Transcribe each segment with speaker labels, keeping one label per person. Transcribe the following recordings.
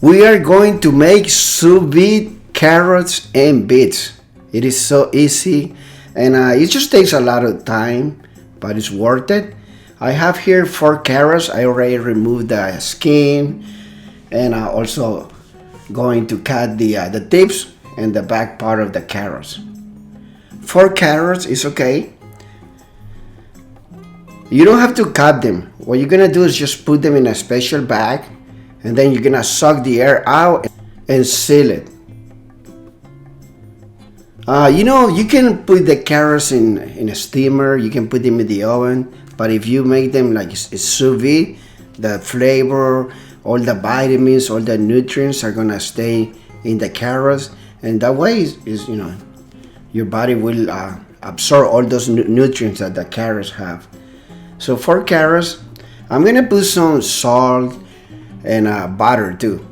Speaker 1: We are going to make sous vide carrots and beets. It is so easy and it just takes a lot of time, but it's worth it. I have here 4 carrots. I already removed the skin and also going to cut the tips and the back part of the carrots. 4 carrots is okay. You don't have to cut them. What you're gonna do is just put them in a special bag and then you're gonna suck the air out and seal it. You can put the carrots in a steamer, you can put them in the oven, but if you make them like it's sous vide, the flavor, all the vitamins, all the nutrients are gonna stay in the carrots, and that way your body will absorb all those nutrients that the carrots have. So 4 carrots, I'm gonna put some salt and butter too.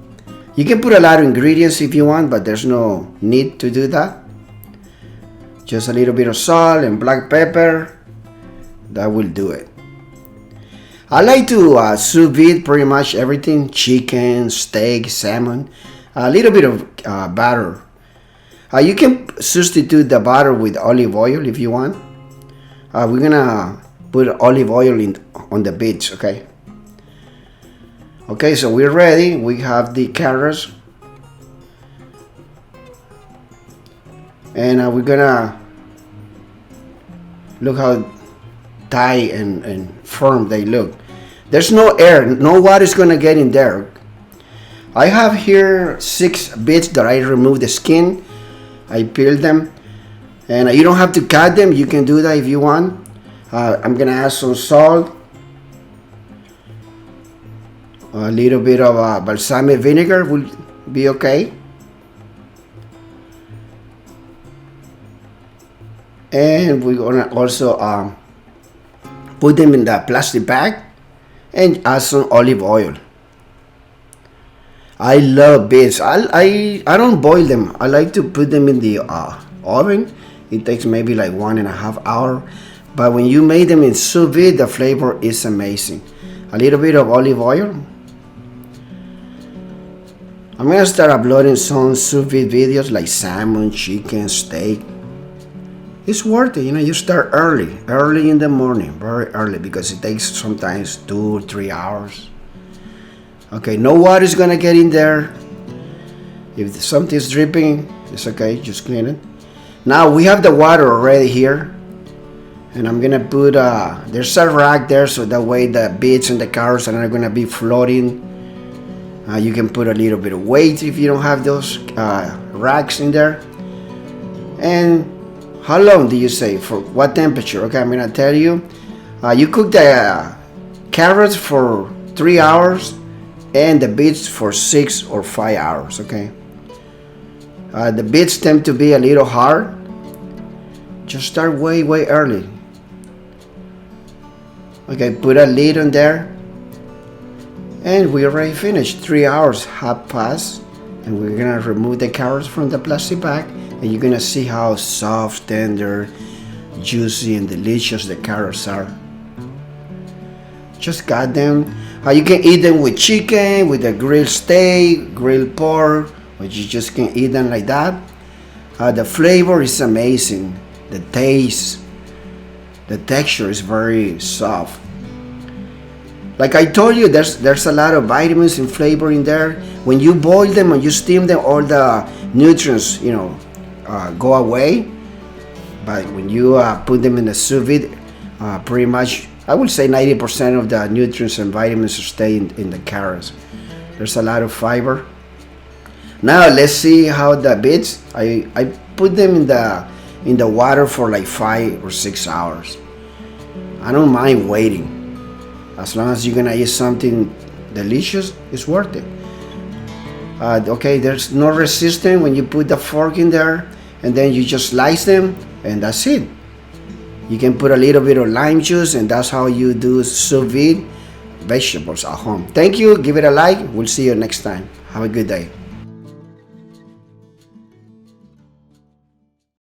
Speaker 1: You can put a lot of ingredients if you want, but there's no need to do that. Just a little bit of salt and black pepper, that will do it. I like to sous vide pretty much everything: chicken, steak, salmon, a little bit of butter. You can substitute the butter with olive oil if you want. We're gonna put olive oil on the beets, okay? Okay, so we're ready. We have the carrots. And we're gonna look how tight and firm they look. There's no air, no water is gonna get in there. I have here 6 beets that I removed the skin. I peeled them, and you don't have to cut them. You can do that if you want. I'm gonna add some salt, a little bit of balsamic vinegar will be okay. And we're gonna also put them in the plastic bag and add some olive oil. I love beets. I don't boil them. I like to put them in the oven. It takes maybe like 1.5 hours. But when you make them in sous vide, the flavor is amazing. A little bit of olive oil. I'm gonna start uploading some sous vide videos like salmon, chicken, steak. It's worth it, you start early in the morning, very early, because it takes sometimes 2 or 3 hours. Okay, no water is gonna get in there. If something's dripping, it's okay, just clean it. Now we have the water already here, and I'm gonna put there's a rack there, so that way the beets and the carrots are not gonna be floating. You can put a little bit of weight if you don't have those racks in there. And how long do you say? For what temperature? Okay, I'm gonna tell you. You cook the carrots for 3 hours and the beets for 6 or 5 hours, okay? The beets tend to be a little hard. Just start way early. Okay, put a lid on there. And we already finished. 3 hours have passed. And we're gonna remove the carrots from the plastic bag. And you're gonna see how soft, tender, juicy, and delicious the carrots are. Just got them. You can eat them with chicken, with a grilled steak, grilled pork, or you just can eat them like that. The flavor is amazing. The taste, the texture is very soft. Like I told you, there's a lot of vitamins and flavor in there. When you boil them and you steam them, all the nutrients, go away. But when you put them in the sous vide, pretty much, I would say 90% of the nutrients and vitamins stay in the carrots. There's a lot of fiber. Now let's see how the beets. I put them in the water for like 5 or 6 hours. I don't mind waiting. As long as you're gonna eat something delicious, it's worth it. Okay, there's no resistance when you put the fork in there, and then you just slice them, and that's it. You can put a little bit of lime juice, and that's how you do sous vide vegetables at home. Thank you. Give it a like. We'll see you next time. Have a good day.